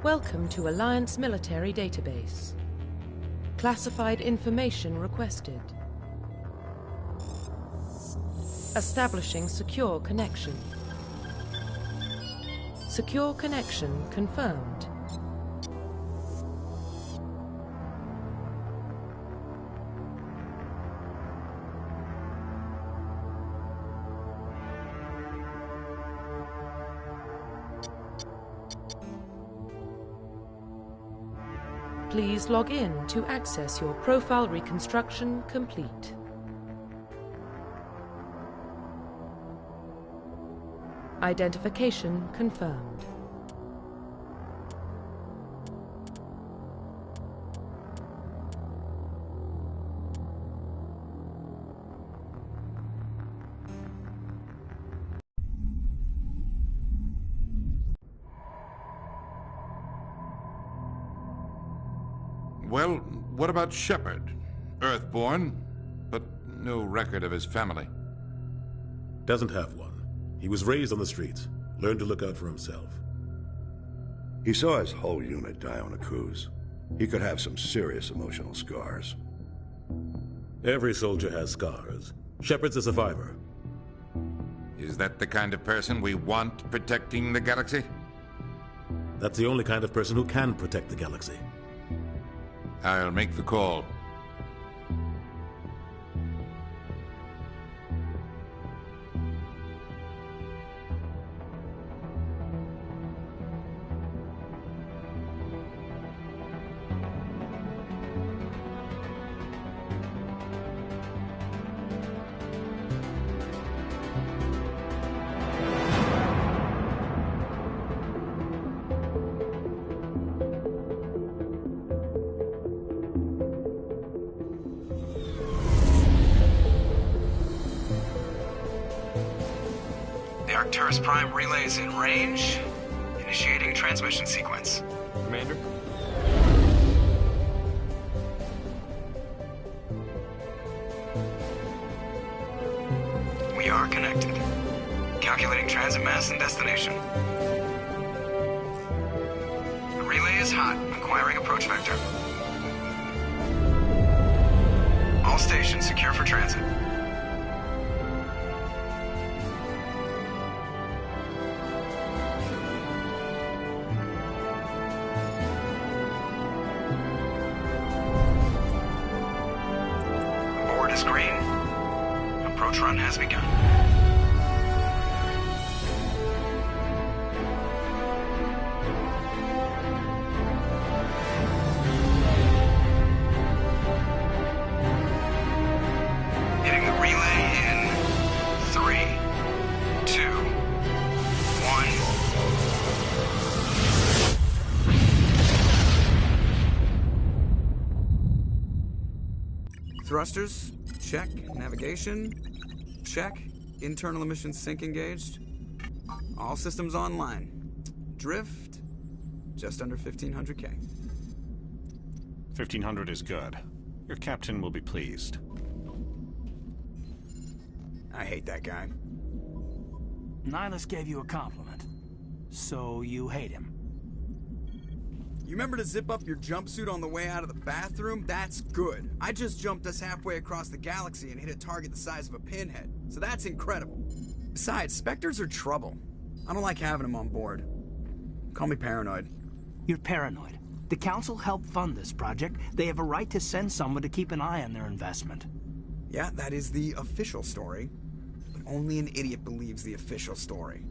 Welcome to Alliance Military Database. Classified information requested. Establishing secure connection. Secure connection confirmed. Please log in to access your profile reconstruction complete. Identification confirmed. Well, what about Shepard? Earthborn, but no record of his family. Doesn't have one. He was raised on the streets, learned to look out for himself. He saw his whole unit die on a cruise. He could have some serious emotional scars. Every soldier has scars. Shepard's a survivor. Is that the kind of person we want protecting the galaxy? That's the only kind of person who can protect the galaxy. I'll make the call. The Arcturus Prime relay is in range. Initiating transmission sequence. Commander? We are connected. Calculating transit mass and destination. The relay is hot. Acquiring approach vector. All stations secure for transit. Board is green. Approach run has begun. Hitting the relay in 3, 2, 1. Thrusters, check. Navigation, check. Internal emissions sync engaged. All systems online. Drift, just under 1,500K. 1,500 is good. Your captain will be pleased. I hate that guy. Nihilus gave you a compliment. So you hate him. You remember to zip up your jumpsuit on the way out of the bathroom? That's good. I just jumped us halfway across the galaxy and hit a target the size of a pinhead. So that's incredible. Besides, Spectres are trouble. I don't like having them on board. Call me paranoid. You're paranoid. The Council helped fund this project. They have a right to send someone to keep an eye on their investment. Yeah, that is the official story. But only an idiot believes the official story.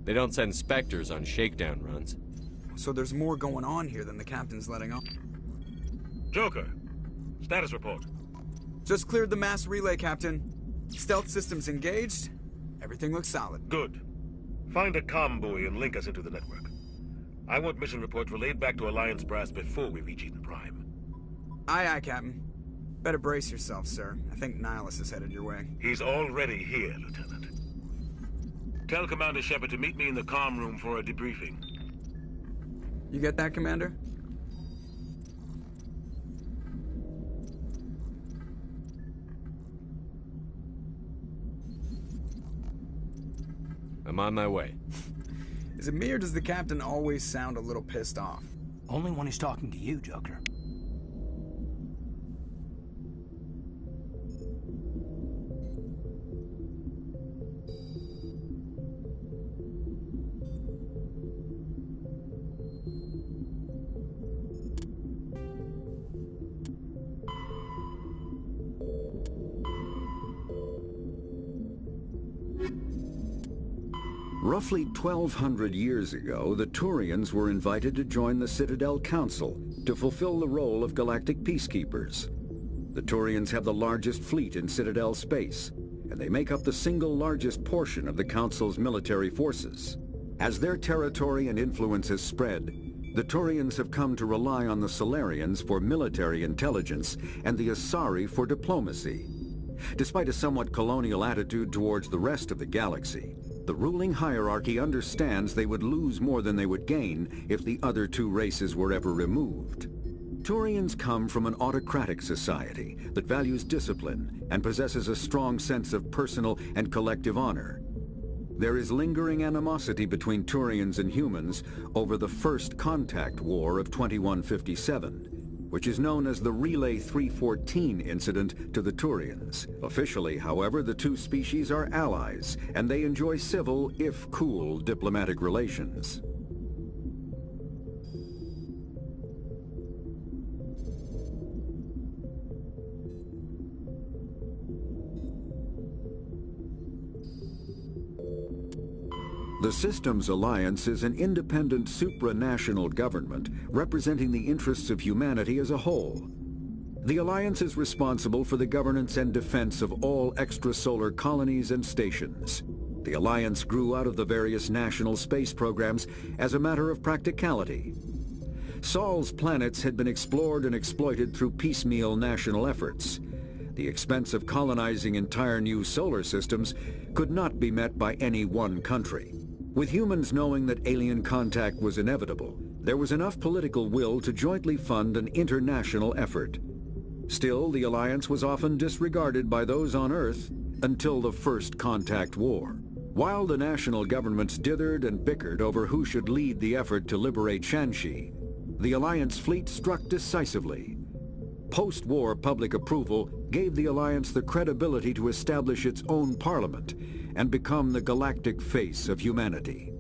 They don't send Spectres on shakedown runs. So there's more going on here than the captain's letting on. Joker, status report. Just cleared the mass relay, Captain. Stealth systems engaged. Everything looks solid. Good. Find a comm buoy and link us into the network. I want mission reports relayed back to Alliance Brass before we reach Eden Prime. Aye, aye, Captain. Better brace yourself, sir. I think Nihilus is headed your way. He's already here, Lieutenant. Tell Commander Shepard to meet me in the comm room for a debriefing. You get that, Commander? I'm on my way. Is it me or does the captain always sound a little pissed off? Only when he's talking to you, Joker. Roughly 1,200 years ago, the Turians were invited to join the Citadel Council to fulfill the role of galactic peacekeepers. The Turians have the largest fleet in Citadel space, and they make up the single largest portion of the Council's military forces. As their territory and influence has spread, the Turians have come to rely on the Solarians for military intelligence and the Asari for diplomacy. Despite a somewhat colonial attitude towards the rest of the galaxy, the ruling hierarchy understands they would lose more than they would gain if the other two races were ever removed. Turians come from an autocratic society that values discipline and possesses a strong sense of personal and collective honor. There is lingering animosity between Turians and humans over the First Contact War of 2157, which is known as the Relay 314 incident to the Turians. Officially, however, the two species are allies, and they enjoy civil, if cool, diplomatic relations. The Systems Alliance is an independent supranational government representing the interests of humanity as a whole. The Alliance is responsible for the governance and defense of all extrasolar colonies and stations. The Alliance grew out of the various national space programs as a matter of practicality. Sol's planets had been explored and exploited through piecemeal national efforts. The expense of colonizing entire new solar systems could not be met by any one country. With humans knowing that alien contact was inevitable, there was enough political will to jointly fund an international effort. Still, the Alliance was often disregarded by those on Earth until the First Contact War. While the national governments dithered and bickered over who should lead the effort to liberate Shanxi, the Alliance fleet struck decisively. Post-war public approval gave the Alliance the credibility to establish its own parliament and become the galactic face of humanity.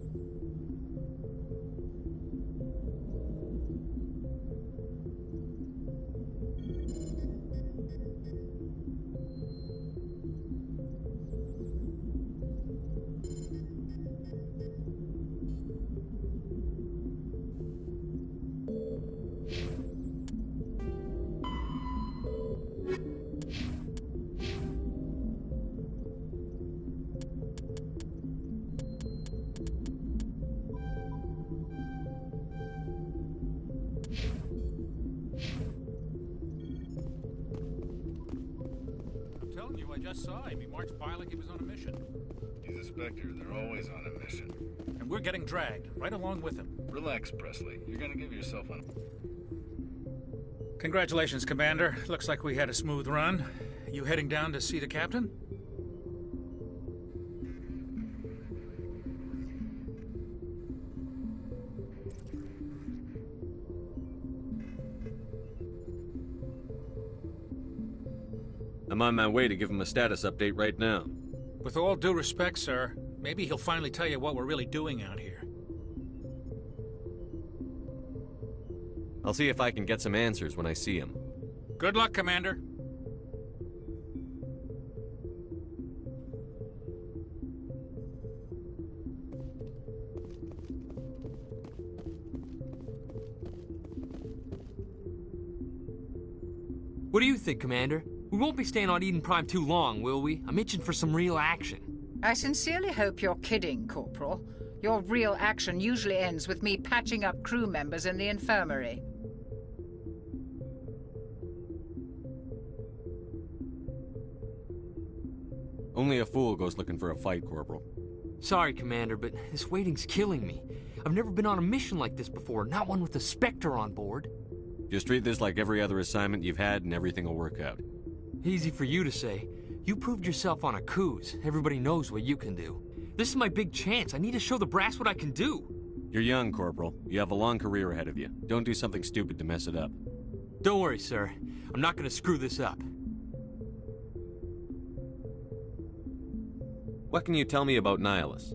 I just saw him. He marched by like he was on a mission. He's a Spectre. They're always on a mission. And we're getting dragged, right along with him. Relax, Presley. You're gonna give yourself one. Congratulations, Commander. Looks like we had a smooth run. You heading down to see the captain? I'm on my way to give him a status update right now. With all due respect, sir, maybe he'll finally tell you what we're really doing out here. I'll see if I can get some answers when I see him. Good luck, Commander. What do you think, Commander? We won't be staying on Eden Prime too long, will we? I'm itching for some real action. I sincerely hope you're kidding, Corporal. Your real action usually ends with me patching up crew members in the infirmary. Only a fool goes looking for a fight, Corporal. Sorry, Commander, but this waiting's killing me. I've never been on a mission like this before, not one with a Spectre on board. Just treat this like every other assignment you've had and everything will work out. Easy for you to say. You proved yourself on a cruise. Everybody knows what you can do. This is my big chance. I need to show the brass what I can do. You're young, Corporal. You have a long career ahead of you. Don't do something stupid to mess it up. Don't worry, sir. I'm not gonna screw this up. What can you tell me about Nihilus?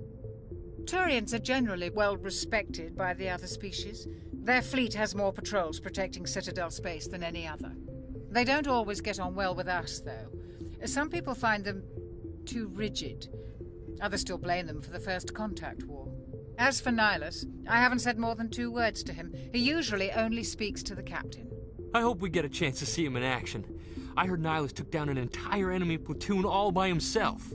Turians are generally well respected by the other species. Their fleet has more patrols protecting Citadel space than any other. They don't always get on well with us, though. Some people find them too rigid. Others still blame them for the First Contact War. As for Nihilus, I haven't said more than 2 words to him. He usually only speaks to the captain. I hope we get a chance to see him in action. I heard Nihilus took down an entire enemy platoon all by himself.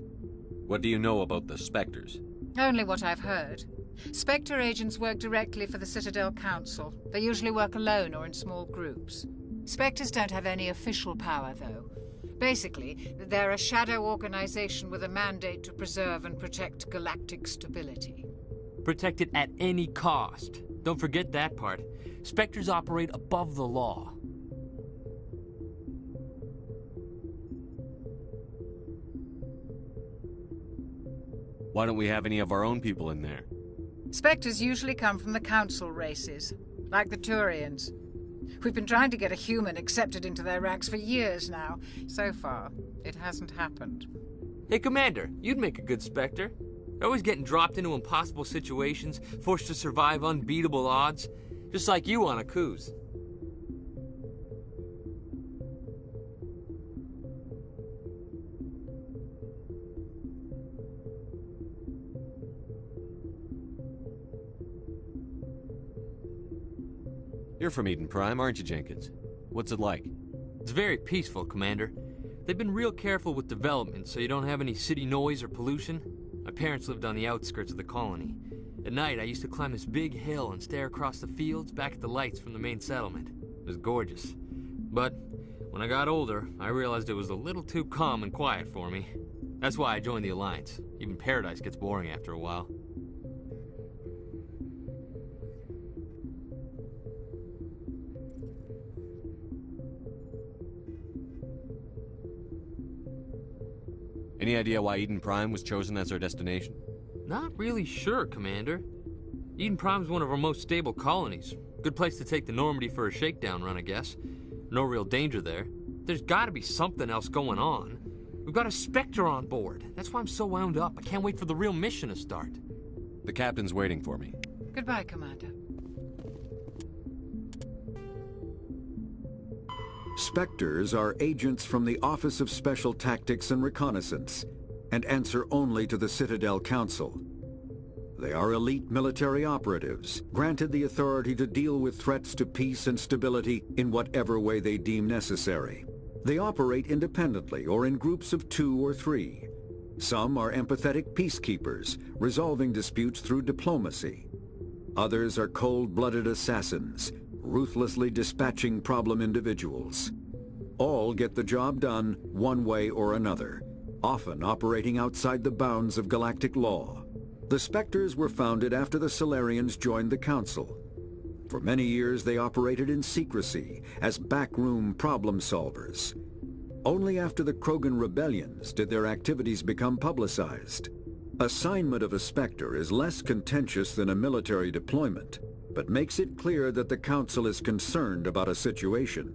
What do you know about the Spectres? Only what I've heard. Spectre agents work directly for the Citadel Council. They usually work alone or in small groups. Spectres don't have any official power, though. Basically, they're a shadow organization with a mandate to preserve and protect galactic stability. Protect it at any cost. Don't forget that part. Spectres operate above the law. Why don't we have any of our own people in there? Spectres usually come from the Council races, like the Turians. We've been trying to get a human accepted into their ranks for years now. So far, it hasn't happened. Hey, Commander, you'd make a good Spectre. Always getting dropped into impossible situations, forced to survive unbeatable odds. Just like you on Akuz. You're from Eden Prime, aren't you, Jenkins? What's it like? It's very peaceful, Commander. They've been real careful with development, so you don't have any city noise or pollution. My parents lived on the outskirts of the colony. At night, I used to climb this big hill and stare across the fields back at the lights from the main settlement. It was gorgeous. But when I got older, I realized it was a little too calm and quiet for me. That's why I joined the Alliance. Even Paradise gets boring after a while. Any idea why Eden Prime was chosen as our destination? Not really sure, Commander. Eden Prime's one of our most stable colonies. Good place to take the Normandy for a shakedown run, I guess. No real danger there. There's gotta be something else going on. We've got a Spectre on board. That's why I'm so wound up. I can't wait for the real mission to start. The captain's waiting for me. Goodbye, Commander. Spectres are agents from the Office of Special Tactics and Reconnaissance, and answer only to the Citadel Council. They are elite military operatives, granted the authority to deal with threats to peace and stability in whatever way they deem necessary. They operate independently or in groups of 2 or 3. Some are empathetic peacekeepers, resolving disputes through diplomacy. Others are cold-blooded assassins, ruthlessly dispatching problem individuals. All get the job done one way or another, often operating outside the bounds of galactic law. The Spectres were founded after the Salarians joined the Council. For many years they operated in secrecy as backroom problem solvers. Only after the Krogan rebellions did their activities become publicized. Assignment of a Spectre is less contentious than a military deployment, but makes it clear that the Council is concerned about a situation.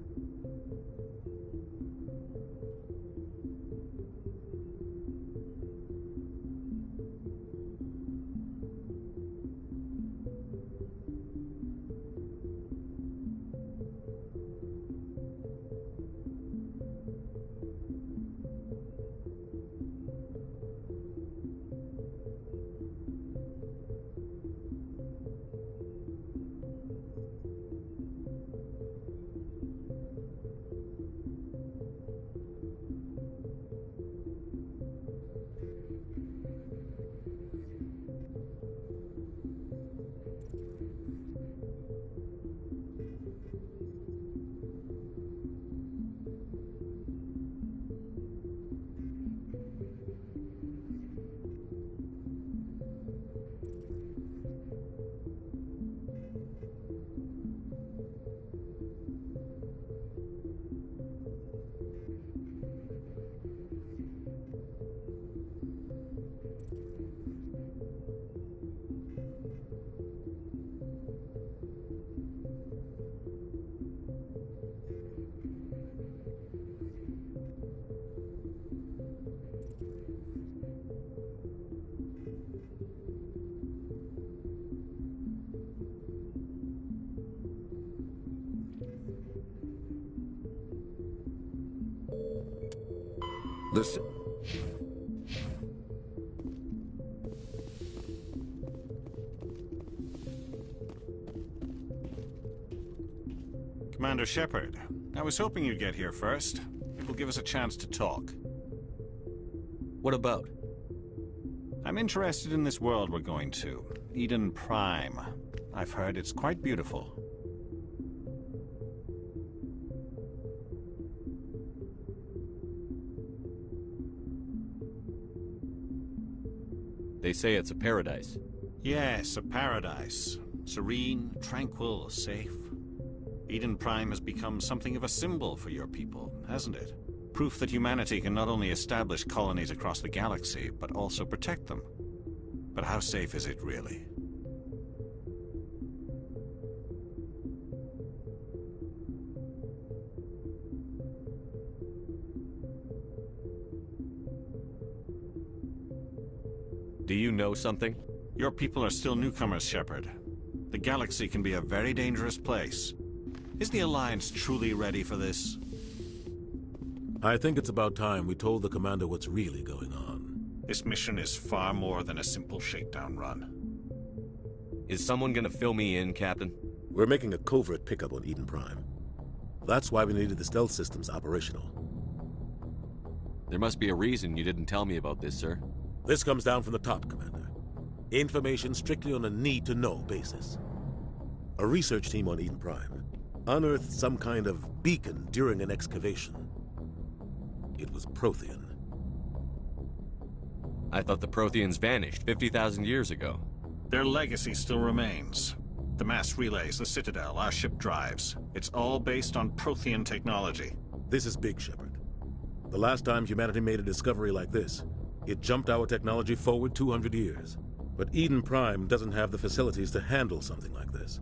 Commander Shepard, I was hoping you'd get here first. It will give us a chance to talk. What about? I'm interested in this world we're going to, Eden Prime. I've heard it's quite beautiful. They say it's a paradise. Yes, a paradise. Serene, tranquil, safe. Eden Prime has become something of a symbol for your people, hasn't it? Proof that humanity can not only establish colonies across the galaxy, but also protect them. But how safe is it really? Do you know something? Your people are still newcomers, Shepard. The galaxy can be a very dangerous place. Is the Alliance truly ready for this? I think it's about time we told the Commander what's really going on. This mission is far more than a simple shakedown run. Is someone gonna fill me in, Captain? We're making a covert pickup on Eden Prime. That's why we needed the stealth systems operational. There must be a reason you didn't tell me about this, sir. This comes down from the top, Commander. Information strictly on a need-to-know basis. A research team on Eden Prime unearthed some kind of beacon during an excavation. It was Prothean. I thought the Protheans vanished 50,000 years ago. Their legacy still remains. The mass relays, the Citadel, our ship drives. It's all based on Prothean technology. This is big, Shepard. The last time humanity made a discovery like this, it jumped our technology forward 200 years. But Eden Prime doesn't have the facilities to handle something like this.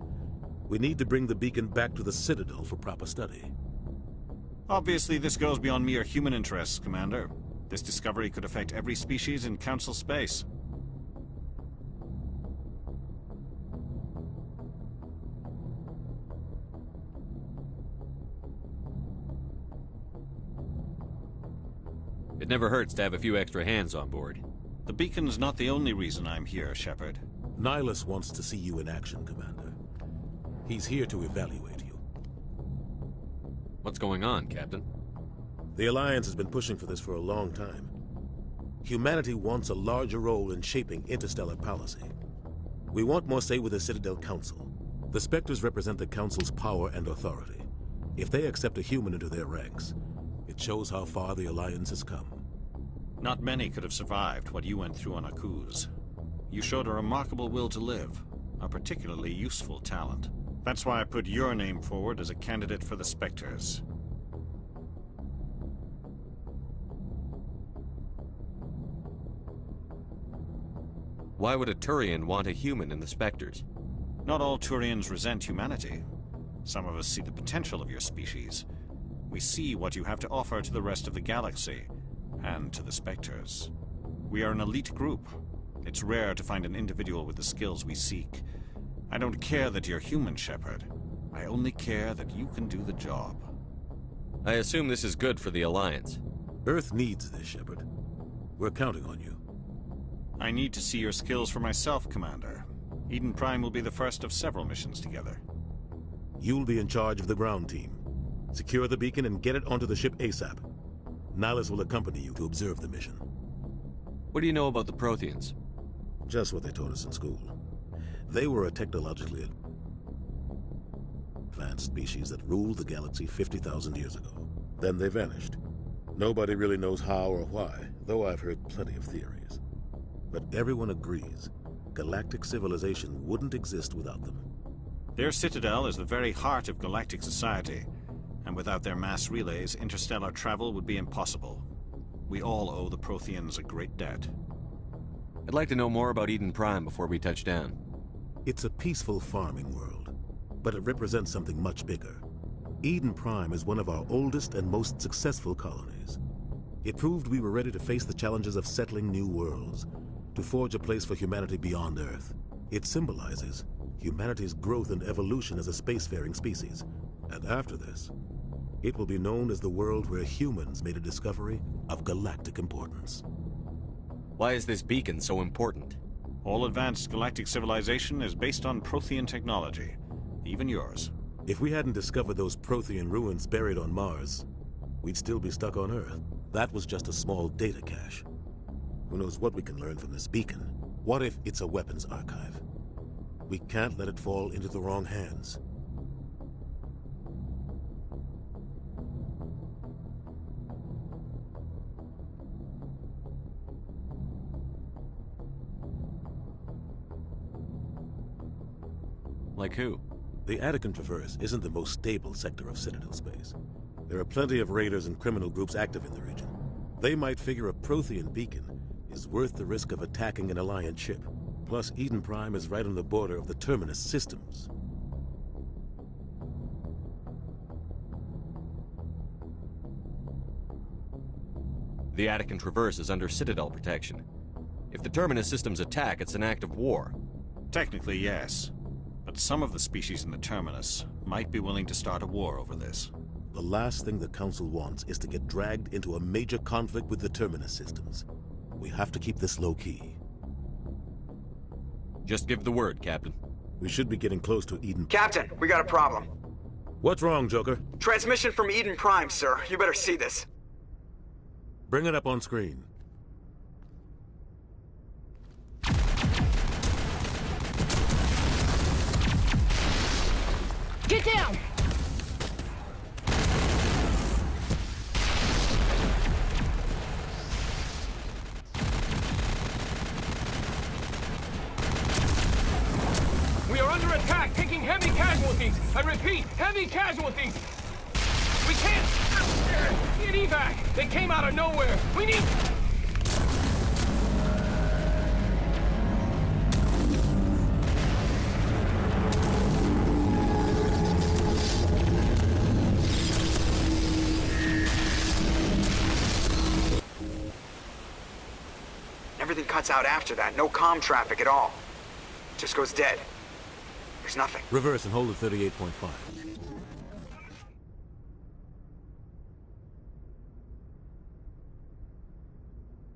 We need to bring the beacon back to the Citadel for proper study. Obviously, this goes beyond mere human interests, Commander. This discovery could affect every species in Council space. It never hurts to have a few extra hands on board. The beacon's not the only reason I'm here, Shepard. Nihilus wants to see you in action, Commander. He's here to evaluate you. What's going on, Captain? The Alliance has been pushing for this for a long time. Humanity wants a larger role in shaping interstellar policy. We want more say with the Citadel Council. The Spectres represent the Council's power and authority. If they accept a human into their ranks, it shows how far the Alliance has come. Not many could have survived what you went through on Akuz. You showed a remarkable will to live, a particularly useful talent. That's why I put your name forward as a candidate for the Spectres. Why would a Turian want a human in the Spectres? Not all Turians resent humanity. Some of us see the potential of your species. We see what you have to offer to the rest of the galaxy, and to the Spectres. We are an elite group. It's rare to find an individual with the skills we seek. I don't care that you're human, Shepard. I only care that you can do the job. I assume this is good for the Alliance. Earth needs this, Shepard. We're counting on you. I need to see your skills for myself, Commander. Eden Prime will be the first of several missions together. You'll be in charge of the ground team. Secure the beacon and get it onto the ship ASAP. Nihilus will accompany you to observe the mission. What do you know about the Protheans? Just what they taught us in school. They were a technologically advanced species that ruled the galaxy 50,000 years ago. Then they vanished. Nobody really knows how or why, though I've heard plenty of theories. But everyone agrees, galactic civilization wouldn't exist without them. Their citadel is the very heart of galactic society, and without their mass relays, interstellar travel would be impossible. We all owe the Protheans a great debt. I'd like to know more about Eden Prime before we touch down. It's a peaceful farming world, but it represents something much bigger. Eden Prime is one of our oldest and most successful colonies. It proved we were ready to face the challenges of settling new worlds, to forge a place for humanity beyond Earth. It symbolizes humanity's growth and evolution as a spacefaring species. And after this, it will be known as the world where humans made a discovery of galactic importance. Why is this beacon so important? All advanced galactic civilization is based on Prothean technology, even yours. If we hadn't discovered those Prothean ruins buried on Mars, we'd still be stuck on Earth. That was just a small data cache. Who knows what we can learn from this beacon? What if it's a weapons archive? We can't let it fall into the wrong hands. Like who? The Attican Traverse isn't the most stable sector of Citadel space. There are plenty of raiders and criminal groups active in the region. They might figure a Prothean beacon is worth the risk of attacking an Alliance ship. Plus, Eden Prime is right on the border of the Terminus systems. The Attican Traverse is under Citadel protection. If the Terminus systems attack, it's an act of war. Technically, yes. But some of the species in the Terminus might be willing to start a war over this. The last thing the Council wants is to get dragged into a major conflict with the Terminus systems. We have to keep this low-key. Just give the word, Captain. We should be getting close to Eden. Captain, we got a problem. What's wrong, Joker? Transmission from Eden Prime, sir. You better see this. Bring it up on screen. Get down! We are under attack, taking heavy casualties. I repeat, heavy casualties. We can't get evac. They came out of nowhere. We need... Everything cuts out after that. No comm traffic at all. Just goes dead. There's nothing. Reverse and hold at 38.5.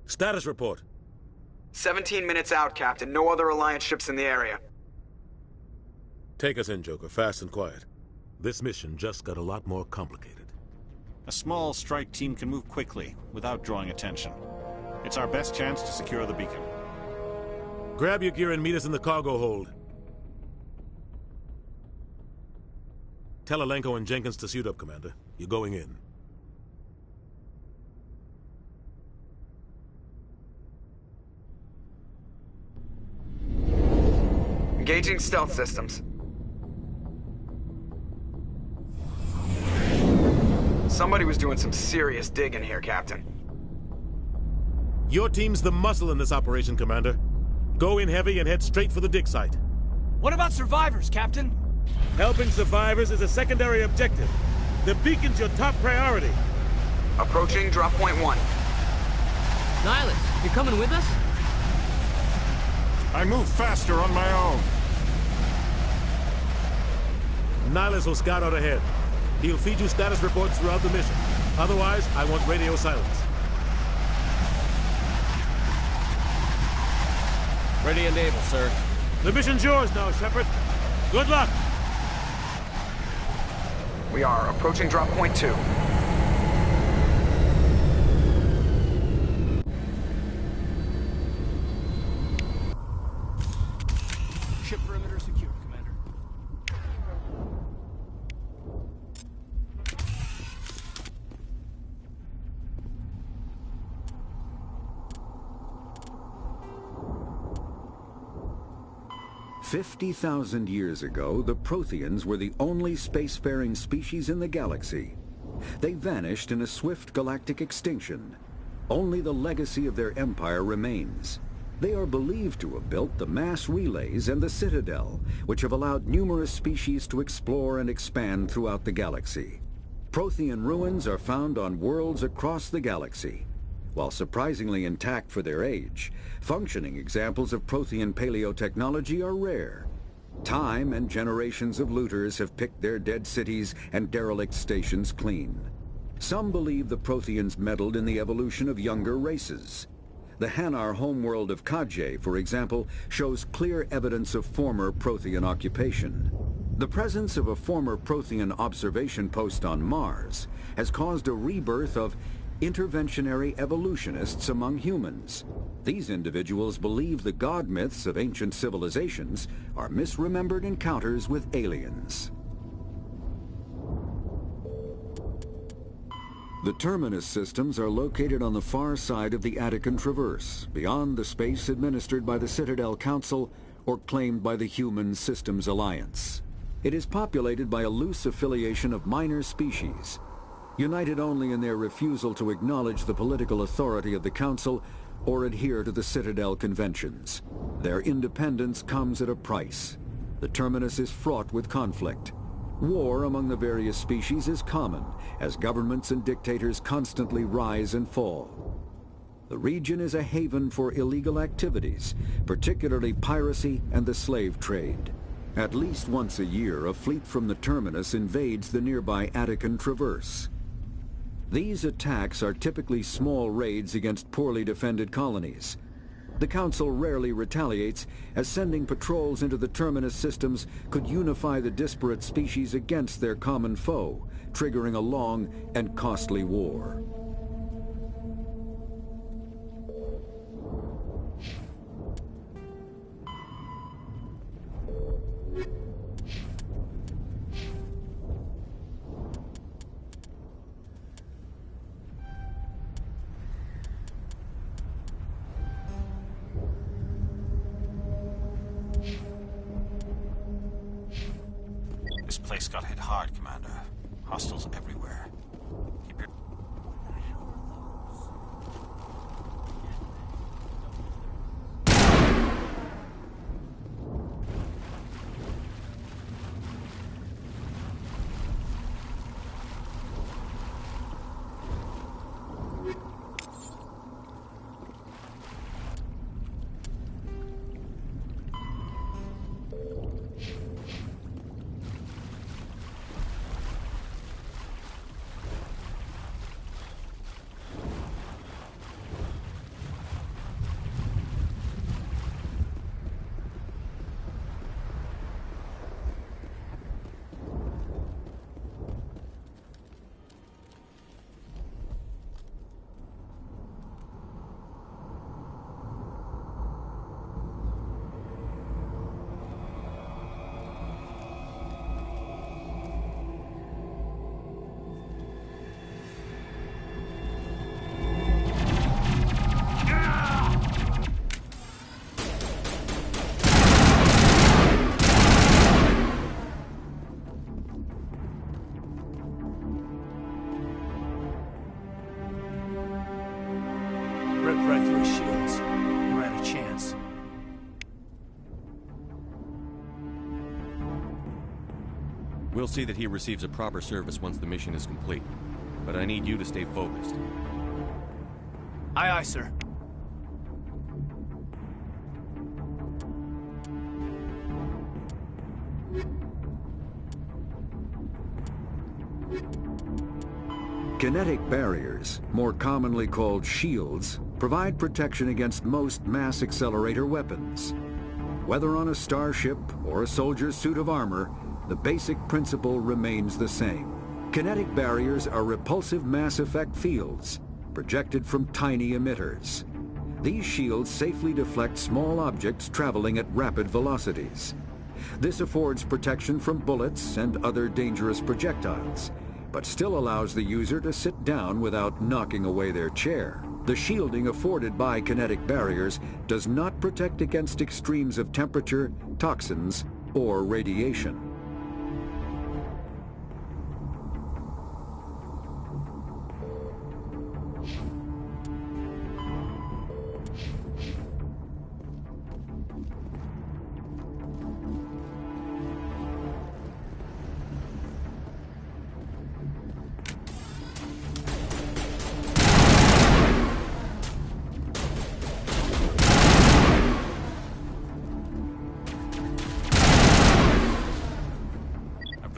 Status report. 17 minutes out, Captain. No other Alliance ships in the area. Take us in, Joker. Fast and quiet. This mission just got a lot more complicated. A small strike team can move quickly, without drawing attention. It's our best chance to secure the beacon. Grab your gear and meet us in the cargo hold. Tell Alenko and Jenkins to suit up, Commander. You're going in. Engaging stealth systems. Somebody was doing some serious digging here, Captain. Your team's the muscle in this operation, Commander. Go in heavy and head straight for the dig site. What about survivors, Captain? Helping survivors is a secondary objective. The beacon's your top priority. Approaching drop point 1. Nihilus, you coming with us? I move faster on my own. Nihilus will scout out ahead. He'll feed you status reports throughout the mission. Otherwise, I want radio silence. Ready and able, sir. The mission's yours now, Shepard. Good luck! We are approaching drop point 2. Ship perimeter secure, Commander. "50,000 years ago, the Protheans were the only spacefaring species in the galaxy. They vanished in a swift galactic extinction. Only the legacy of their empire remains. They are believed to have built the mass relays and the Citadel, which have allowed numerous species to explore and expand throughout the galaxy. Prothean ruins are found on worlds across the galaxy. While surprisingly intact for their age, functioning examples of Prothean paleotechnology are rare. Time and generations of looters have picked their dead cities and derelict stations clean. Some believe the Protheans meddled in the evolution of younger races. The Hanar homeworld of Kaje, for example, shows clear evidence of former Prothean occupation. The presence of a former Prothean observation post on Mars has caused a rebirth of interventionary evolutionists among humans. These individuals believe the god myths of ancient civilizations are misremembered encounters with aliens. The Terminus systems are located on the far side of the Attican Traverse, beyond the space administered by the Citadel Council or claimed by the Human Systems Alliance. It is populated by a loose affiliation of minor species, united only in their refusal to acknowledge the political authority of the Council or adhere to the Citadel conventions. Their independence comes at a price. The Terminus is fraught with conflict. War among the various species is common, as governments and dictators constantly rise and fall. The region is a haven for illegal activities, particularly piracy and the slave trade. At least once a year, a fleet from the Terminus invades the nearby Attican Traverse. These attacks are typically small raids against poorly defended colonies. The Council rarely retaliates, as sending patrols into the Terminus systems could unify the disparate species against their common foe, triggering a long and costly war. This place got hit hard, Commander. Hostiles everywhere. Keep your... Ripped right through his shields. We're out of chance. We'll see that he receives a proper service once the mission is complete. But I need you to stay focused. Aye, aye, sir. Kinetic barriers, more commonly called shields, provide protection against most mass accelerator weapons. Whether on a starship or a soldier's suit of armor, the basic principle remains the same. Kinetic barriers are repulsive mass effect fields, projected from tiny emitters. These shields safely deflect small objects traveling at rapid velocities. This affords protection from bullets and other dangerous projectiles, but still allows the user to sit down without knocking away their chair. The shielding afforded by kinetic barriers does not protect against extremes of temperature, toxins, or radiation.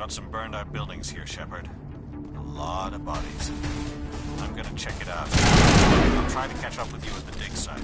Got some burned out buildings here, Shepard. A lot of bodies. I'm gonna check it out. I'll try to catch up with you at the dig site.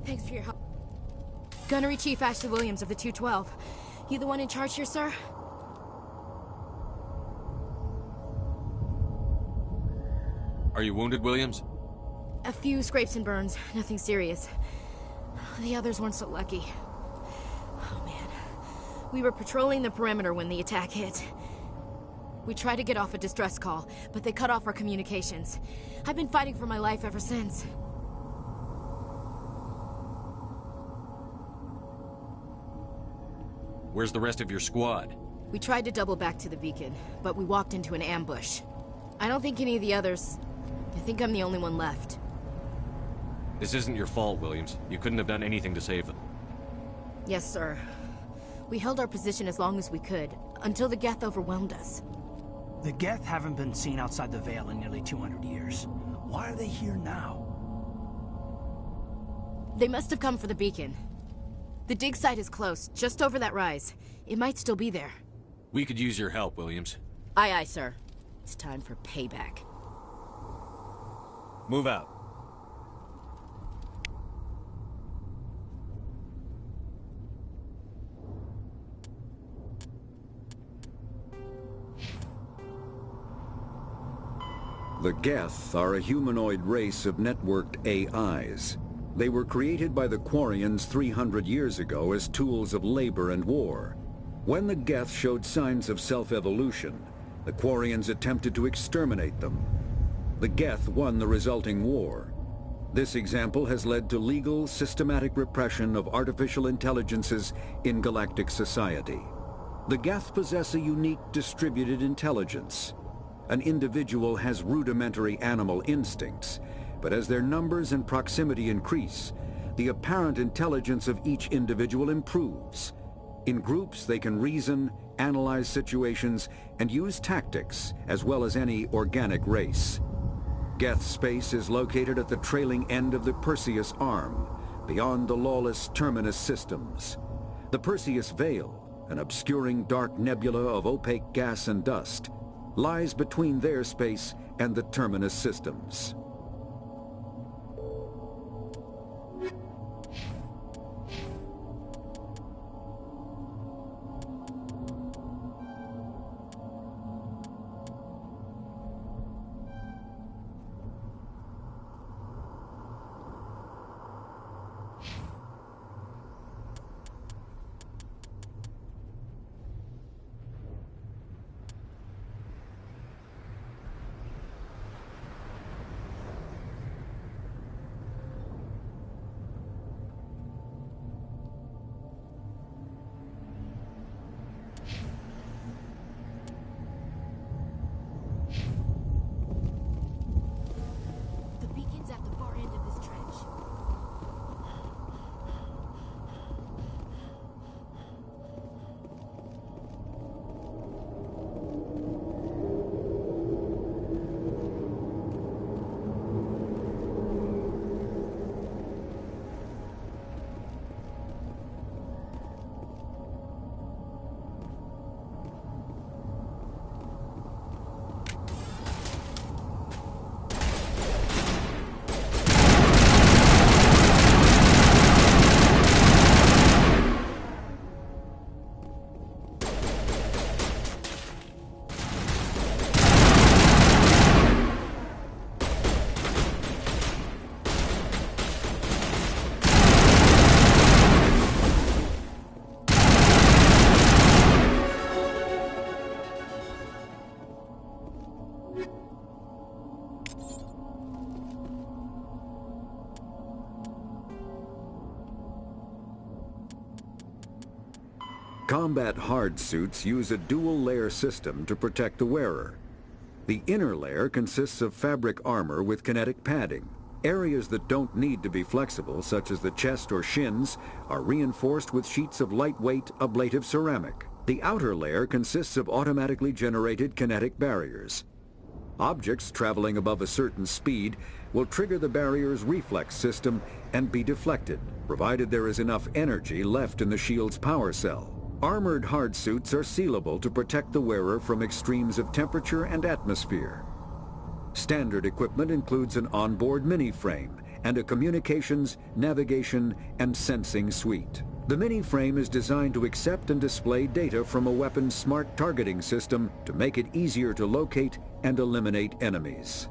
Thanks for your help. Gunnery Chief Ashley Williams of the 212. You the one in charge here, sir? Are you wounded, Williams? A few scrapes and burns, nothing serious. The others weren't so lucky. Oh man. We were patrolling the perimeter when the attack hit. We tried to get off a distress call, but they cut off our communications. I've been fighting for my life ever since. Where's the rest of your squad? We tried to double back to the beacon, but we walked into an ambush. I don't think any of the others... I think I'm the only one left. This isn't your fault, Williams. You couldn't have done anything to save them. Yes, sir. We held our position as long as we could, until the Geth overwhelmed us. The Geth haven't been seen outside the Veil in nearly 200 years. Why are they here now? They must have come for the beacon. The dig site is close, just over that rise. It might still be there. We could use your help, Williams. Aye, aye, sir. It's time for payback. Move out. The Geth are a humanoid race of networked AIs. They were created by the Quarians 300 years ago as tools of labor and war. When the Geth showed signs of self-evolution, the Quarians attempted to exterminate them. The Geth won the resulting war. This example has led to legal, systematic repression of artificial intelligences in galactic society. The Geth possess a unique distributed intelligence. An individual has rudimentary animal instincts, but as their numbers and proximity increase, the apparent intelligence of each individual improves. In groups, they can reason, analyze situations, and use tactics, as well as any organic race. Geth space is located at the trailing end of the Perseus Arm, beyond the lawless Terminus systems. The Perseus Veil, an obscuring dark nebula of opaque gas and dust, lies between their space and the Terminus systems. Combat hard suits use a dual-layer system to protect the wearer. The inner layer consists of fabric armor with kinetic padding. Areas that don't need to be flexible, such as the chest or shins, are reinforced with sheets of lightweight, ablative ceramic. The outer layer consists of automatically generated kinetic barriers. Objects traveling above a certain speed will trigger the barrier's reflex system and be deflected, provided there is enough energy left in the shield's power cell. Armored hard suits are sealable to protect the wearer from extremes of temperature and atmosphere. Standard equipment includes an onboard mini-frame and a communications, navigation, and sensing suite. The mini-frame is designed to accept and display data from a weapon's smart targeting system to make it easier to locate and eliminate enemies.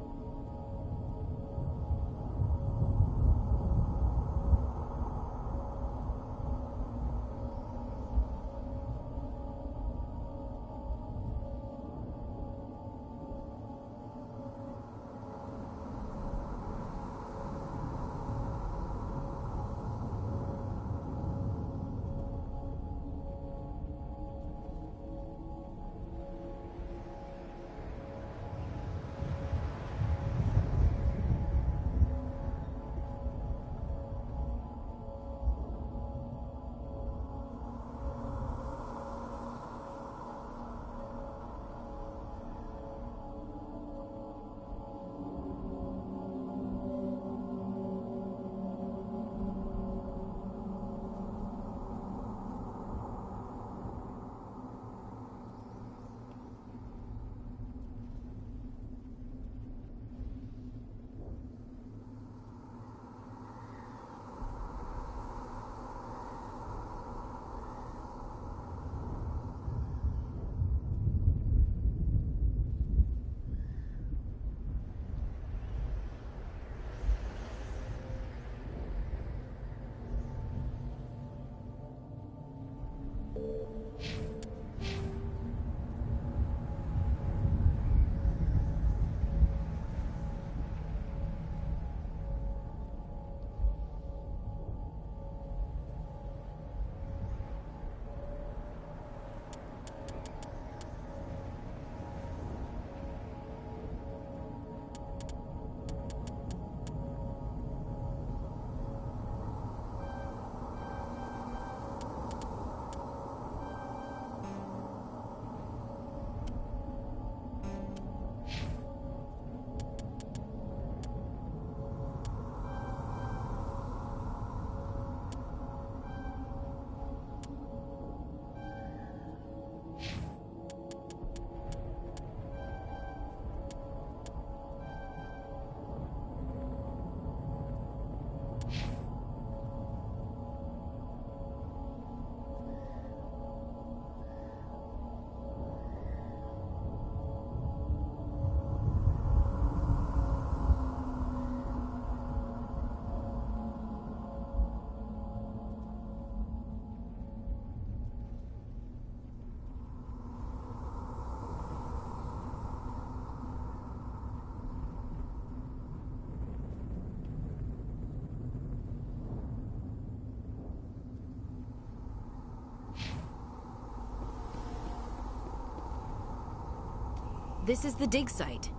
This is the dig site.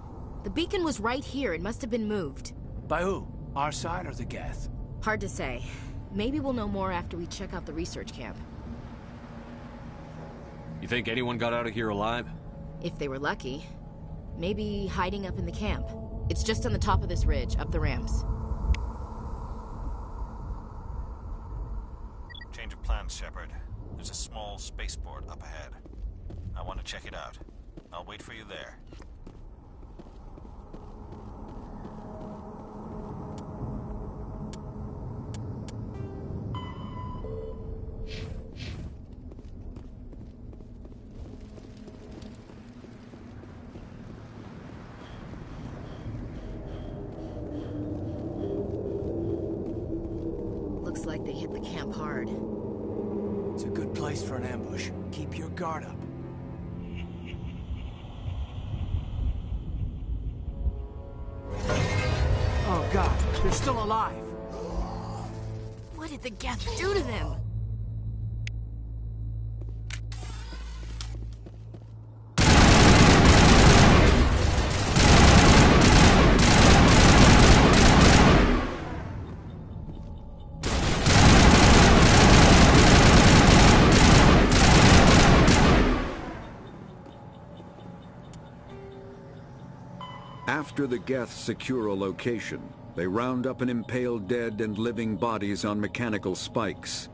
The beacon was right here. It must have been moved. By who? Our side or the Geth? Hard to say. Maybe we'll know more after we check out the research camp. You think anyone got out of here alive? If they were lucky. Maybe hiding up in the camp. It's just on the top of this ridge, up the ramps. Change of plans, Shepard. There's a small spaceport up ahead. I want to check it out. I'll wait for you there. Looks like they hit the camp hard. It's a good place for an ambush. Keep your guard up. Oh God, they're still alive. What did the Geth do to them? After the Geth secure a location, they round up and impale dead and living bodies on mechanical spikes.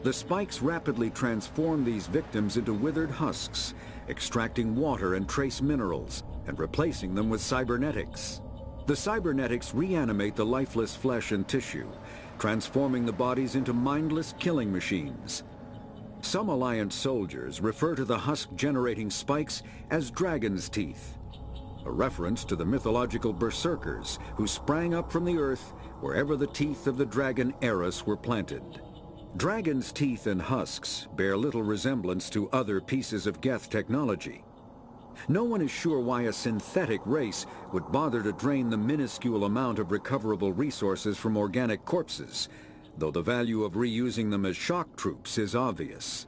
The spikes rapidly transform these victims into withered husks, extracting water and trace minerals, and replacing them with cybernetics. The cybernetics reanimate the lifeless flesh and tissue, transforming the bodies into mindless killing machines. Some Alliance soldiers refer to the husk-generating spikes as dragon's teeth, a reference to the mythological berserkers who sprang up from the earth wherever the teeth of the dragon Eris were planted. Dragon's teeth and husks bear little resemblance to other pieces of Geth technology. No one is sure why a synthetic race would bother to drain the minuscule amount of recoverable resources from organic corpses, though the value of reusing them as shock troops is obvious.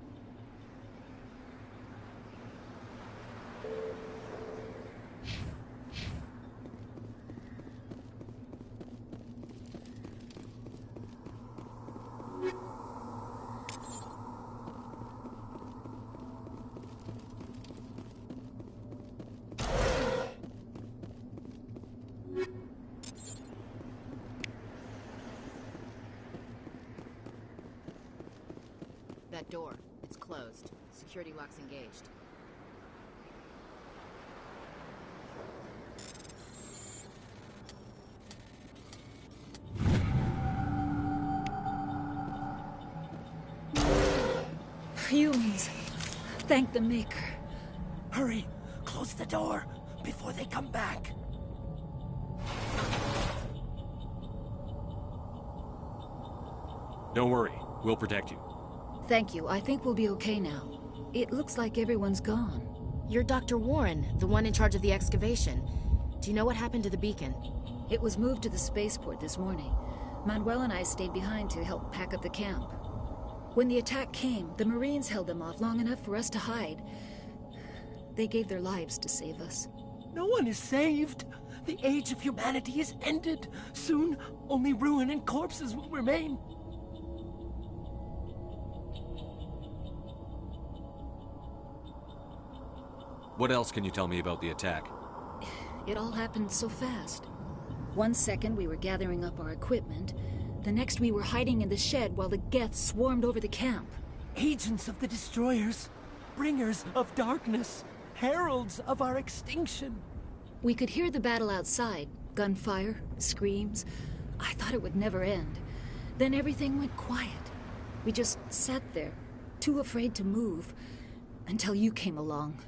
That door. It's closed. Security lock's engaged. Humans. Thank the Maker. Hurry! Close the door before they come back. Don't worry. We'll protect you. Thank you. I think we'll be okay now. It looks like everyone's gone. You're Dr. Warren, the one in charge of the excavation. Do you know what happened to the beacon? It was moved to the spaceport this morning. Manuel and I stayed behind to help pack up the camp. When the attack came, the Marines held them off long enough for us to hide. They gave their lives to save us. No one is saved. The age of humanity is ended. Soon, only ruin and corpses will remain. What else can you tell me about the attack? It all happened so fast. 1 second we were gathering up our equipment. The next we were hiding in the shed while the Geth swarmed over the camp. Agents of the Destroyers. Bringers of darkness. Heralds of our extinction. We could hear the battle outside. Gunfire, screams. I thought it would never end. Then everything went quiet. We just sat there, too afraid to move, until you came along.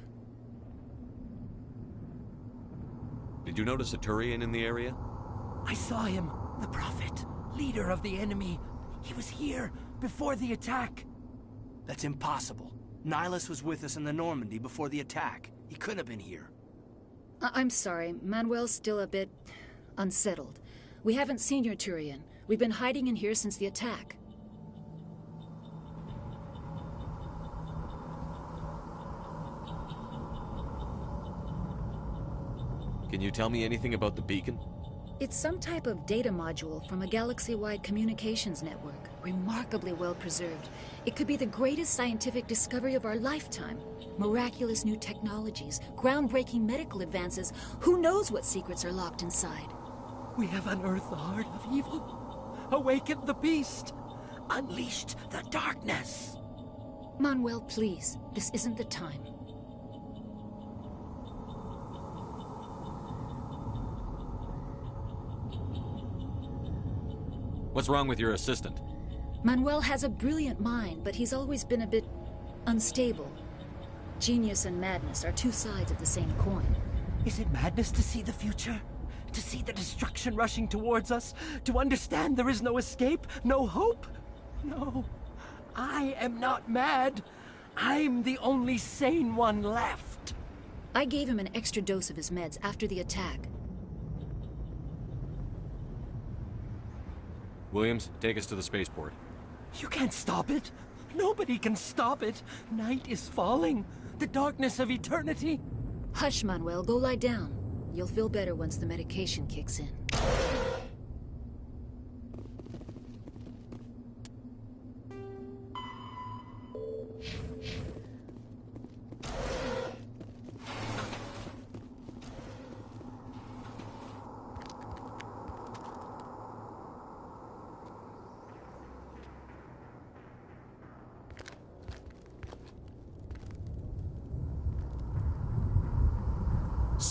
Did you notice a Turian in the area? I saw him, the Prophet, leader of the enemy. He was here before the attack. That's impossible. Nihilus was with us in the Normandy before the attack. He couldn't have been here. I'm sorry. Manuel's still a bit unsettled. We haven't seen your Turian. We've been hiding in here since the attack. Can you tell me anything about the beacon? It's some type of data module from a galaxy-wide communications network. Remarkably well preserved. It could be the greatest scientific discovery of our lifetime. Miraculous new technologies, groundbreaking medical advances. Who knows what secrets are locked inside? We have unearthed the heart of evil, awakened the beast, unleashed the darkness. Manuel, please. This isn't the time. What's wrong with your assistant? Manuel has a brilliant mind, but he's always been a bit unstable. Genius and madness are two sides of the same coin. Is it madness to see the future? To see the destruction rushing towards us? To understand there is no escape? No hope? No. I am not mad. I'm the only sane one left. I gave him an extra dose of his meds after the attack. Williams, take us to the spaceport. You can't stop it. Nobody can stop it. Night is falling. The darkness of eternity. Hush, Manuel. Go lie down. You'll feel better once the medication kicks in.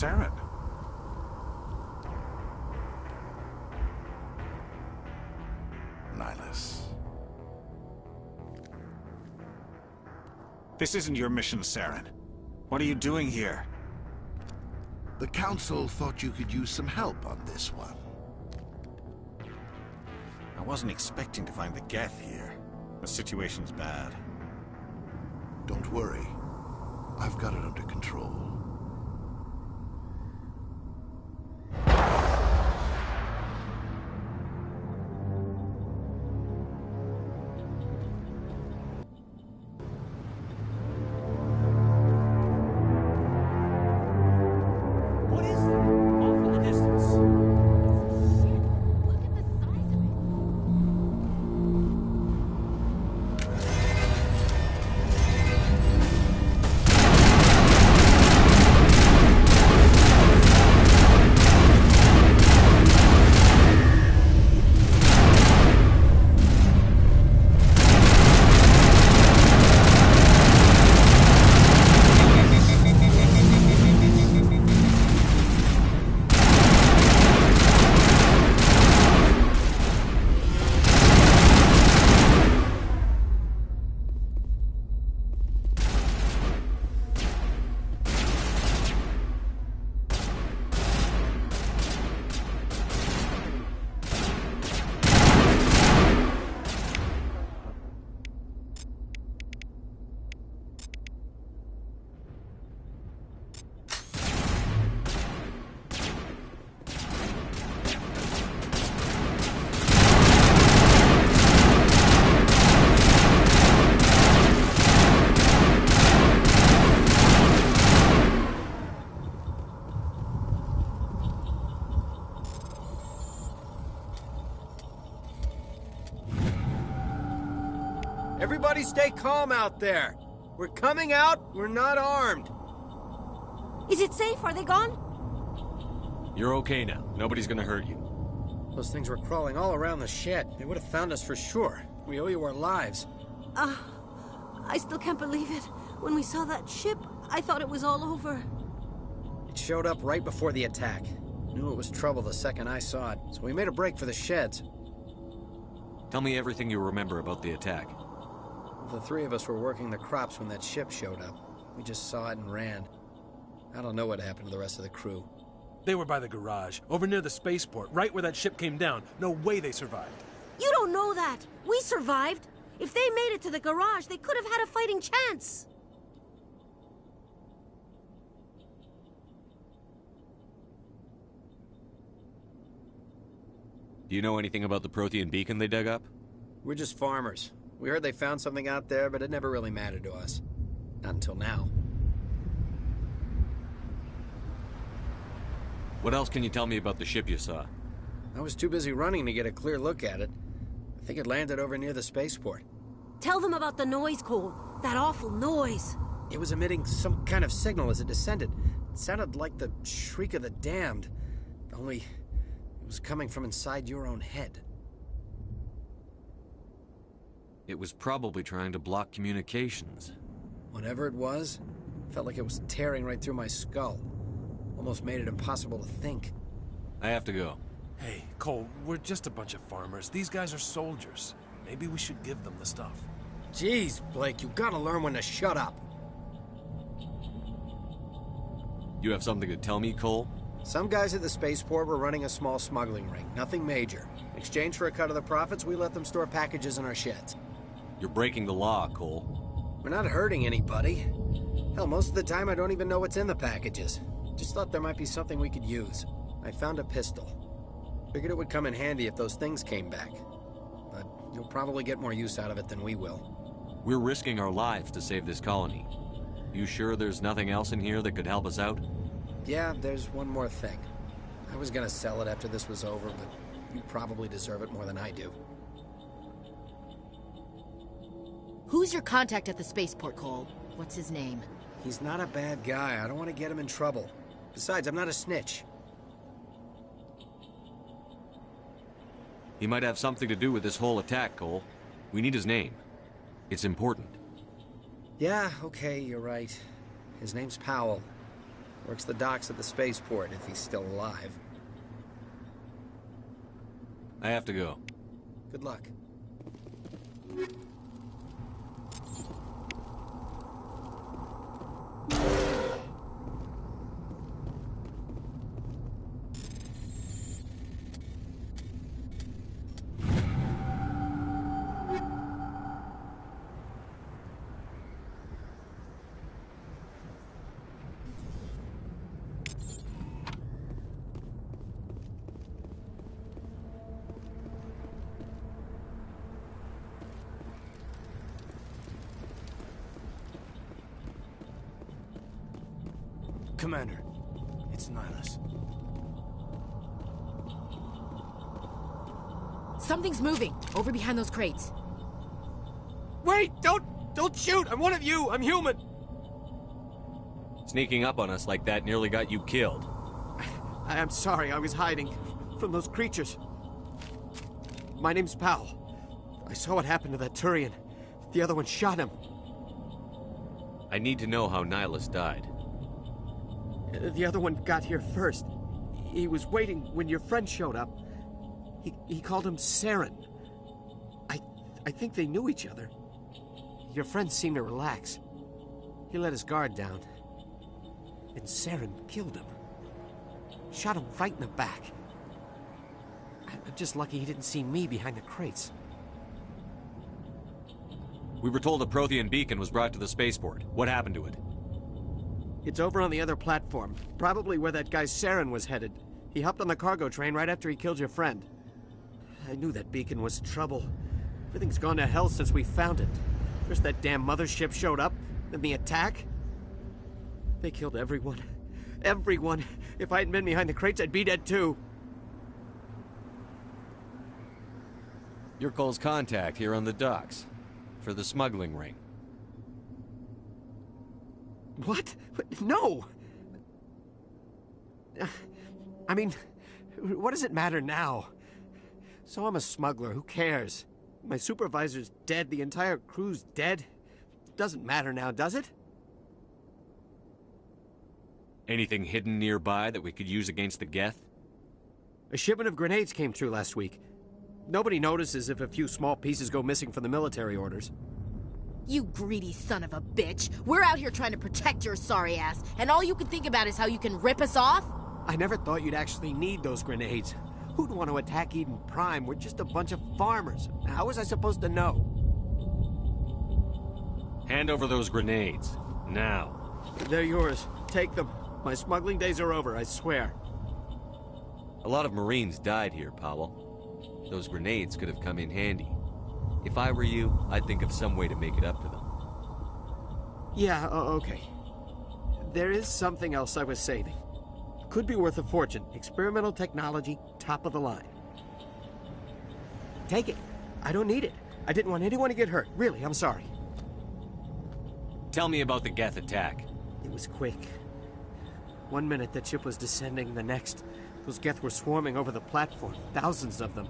Saren. Nihlus. This isn't your mission, Saren. What are you doing here? The Council thought you could use some help on this one. I wasn't expecting to find the Geth here. The situation's bad. Don't worry. I've got it under control. Everybody stay calm out there. We're coming out, we're not armed. Is it safe? Are they gone? You're okay now. Nobody's gonna hurt you. Those things were crawling all around the shed. They would have found us for sure. We owe you our lives. I still can't believe it. When we saw that ship, I thought it was all over. It showed up right before the attack. Knew it was trouble the second I saw it, so we made a break for the sheds. Tell me everything you remember about the attack. The three of us were working the crops when that ship showed up. We just saw it and ran. I don't know what happened to the rest of the crew. They were by the garage, over near the spaceport, right where that ship came down. No way they survived. You don't know that. We survived. If they made it to the garage, they could have had a fighting chance. Do you know anything about the Prothean beacon they dug up? We're just farmers. We heard they found something out there, but it never really mattered to us. Not until now. What else can you tell me about the ship you saw? I was too busy running to get a clear look at it. I think it landed over near the spaceport. Tell them about the noise, Cole. That awful noise. It was emitting some kind of signal as it descended. It sounded like the shriek of the damned. Only it was coming from inside your own head. It was probably trying to block communications. Whatever it was, felt like it was tearing right through my skull. Almost made it impossible to think. I have to go. Hey, Cole, we're just a bunch of farmers. These guys are soldiers. Maybe we should give them the stuff. Jeez, Blake, you gotta learn when to shut up. You have something to tell me, Cole? Some guys at the spaceport were running a small smuggling ring. Nothing major. In exchange for a cut of the profits, we let them store packages in our sheds. You're breaking the law, Cole. We're not hurting anybody. Hell, most of the time I don't even know what's in the packages. Just thought there might be something we could use. I found a pistol. Figured it would come in handy if those things came back. But you'll probably get more use out of it than we will. We're risking our lives to save this colony. You sure there's nothing else in here that could help us out? Yeah, there's one more thing. I was gonna sell it after this was over, but you probably deserve it more than I do. Who's your contact at the spaceport, Cole? What's his name? He's not a bad guy. I don't want to get him in trouble. Besides, I'm not a snitch. He might have something to do with this whole attack, Cole. We need his name. It's important. Yeah, okay, you're right. His name's Powell. Works the docks at the spaceport if he's still alive. I have to go. Good luck. Commander, it's Nihilus. Something's moving, over behind those crates. Wait! Don't shoot! I'm one of you! I'm human! Sneaking up on us like that nearly got you killed. I'm sorry, I was hiding from those creatures. My name's Powell. I saw what happened to that Turian. The other one shot him. I need to know how Nihilus died. The other one got here first. He was waiting when your friend showed up. He called him Saren. I think they knew each other. Your friend seemed to relax. He let his guard down. And Saren killed him. Shot him right in the back. I'm just lucky he didn't see me behind the crates. We were told a Prothean beacon was brought to the spaceport. What happened to it? It's over on the other platform. Probably where that guy Saren was headed. He hopped on the cargo train right after he killed your friend. I knew that beacon was trouble. Everything's gone to hell since we found it. First that damn mothership showed up, then the attack. They killed everyone. Everyone. If I hadn't been behind the crates, I'd be dead too. You're Cole's contact here on the docks. For the smuggling ring. What? No! I mean, what does it matter now? So I'm a smuggler, who cares? My supervisor's dead, the entire crew's dead. Doesn't matter now, does it? Anything hidden nearby that we could use against the Geth? A shipment of grenades came through last week. Nobody notices if a few small pieces go missing from the military orders. You greedy son of a bitch. We're out here trying to protect your sorry ass, and all you can think about is how you can rip us off? I never thought you'd actually need those grenades. Who'd want to attack Eden Prime? We're just a bunch of farmers. How was I supposed to know? Hand over those grenades. Now. They're yours. Take them. My smuggling days are over, I swear. A lot of Marines died here, Powell. Those grenades could have come in handy. If I were you, I'd think of some way to make it up to them. Yeah, okay. There is something else I was saving. Could be worth a fortune. Experimental technology, top of the line. Take it. I don't need it. I didn't want anyone to get hurt. Really, I'm sorry. Tell me about the Geth attack. It was quick. 1 minute that ship was descending, the next, those Geth were swarming over the platform. Thousands of them.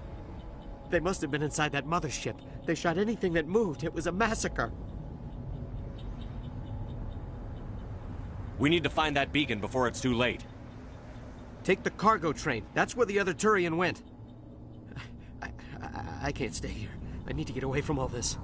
They must have been inside that mothership. They shot anything that moved. It was a massacre. We need to find that beacon before it's too late. Take the cargo train. That's where the other Turian went. I can't stay here. I need to get away from all this.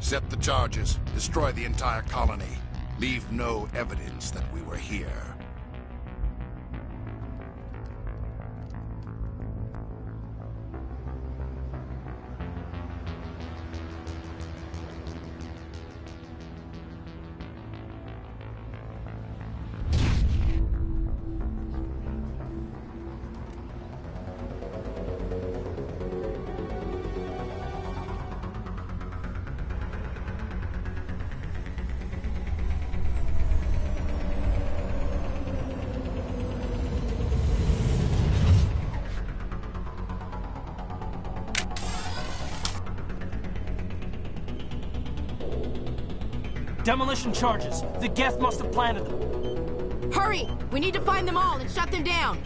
Set the charges. Destroy the entire colony. Leave no evidence that we were here. Demolition charges. The Geth must have planted them. Hurry! We need to find them all and shut them down.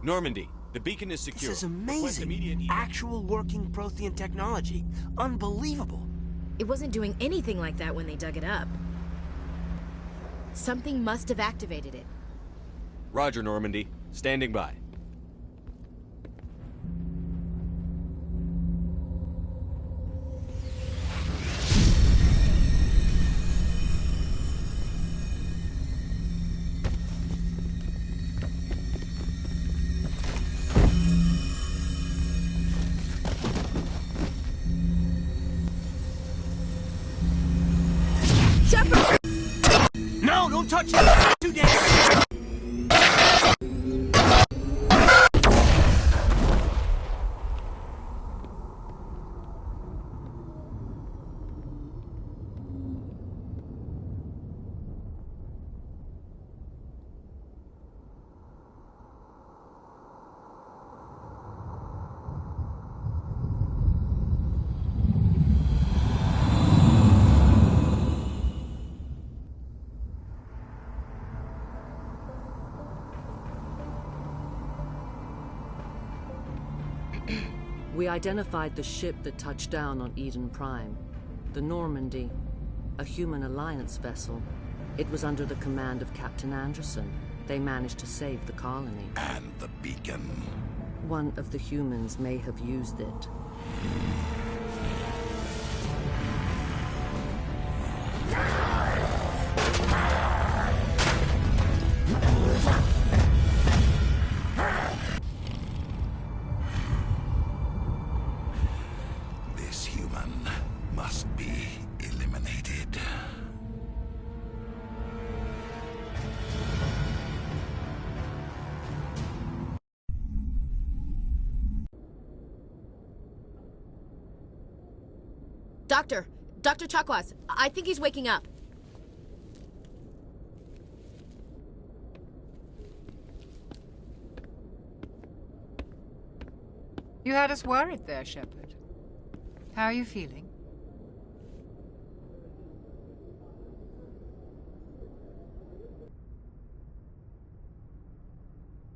Normandy, the beacon is secure. This is amazing. Actual working Prothean technology. Unbelievable. It wasn't doing anything like that when they dug it up. Something must have activated it. Roger, Normandy. Standing by. Don't touch it! Too dangerous! We identified the ship that touched down on Eden Prime. The Normandy. A human alliance vessel. It was under the command of Captain Anderson. They managed to save the colony. And the beacon. One of the humans may have used it. This human must be eliminated. Dr. Chakwas, I think he's waking up. You had us worried there, Shepard. How are you feeling?